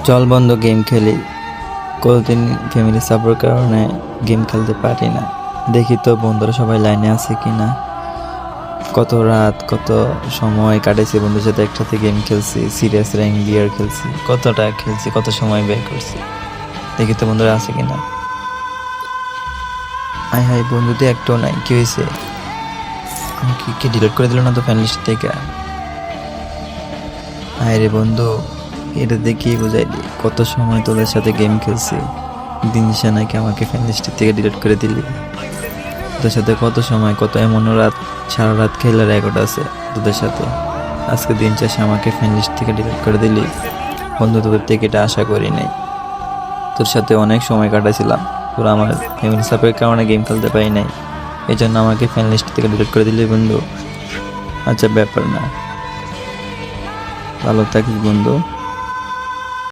চল বন্ধু গেম খেলি। কতদিন ফ্যামিলি সাপোর্টের কারণে গেম খেলতে পারি না। দেখি তো বন্ধুরা সবাই লাইনে আছে কি না। কত রাত কত সময় কাটাইছি বন্ধুর সাথে, একসাথে গেম খেলছি, সিরিয়াস র্যাঙ্ক বিয়ার খেলছি, কতটা খেলছি, কত সময় ব্যয় করছি। দেখি তো বন্ধুরা আছে কি না। আয় হাই, বন্ধুতে একটাও নাই, কি হয়েছে? আমাকে কি ডিলিট করে দিল না তো ফ্যান লিস্ট থেকে? আয় রে বন্ধু, এটা দেখেই বুঝাইলি কত সময় তোদের সাথে গেম খেলছি। দিন শেষে নাকি আমাকে ফ্যান লিস্টের থেকে ডিলিট করে দিলি। তোদের সাথে কত সময়, কত এমন রাত, সারা রাত খেলার রেকর্ড আছে তোদের সাথে। আজকে দিন শেষে আমাকে ফ্যান লিস্ট থেকে ডিলিট করে দিলি। বন্ধু, তোদের থেকে এটা আশা করি নাই। তোর সাথে অনেক সময় কাটাইছিলাম, তোরা আমার ফ্যামিলি সাপোর্টের কারণে গেম খেলতে পারি নাই, এই জন্য আমাকে ফ্যান লিস্ট থেকে ডিলিট করে দিলি বন্ধু। আচ্ছা, ব্যাপার না, ভালো থাকিস বন্ধু।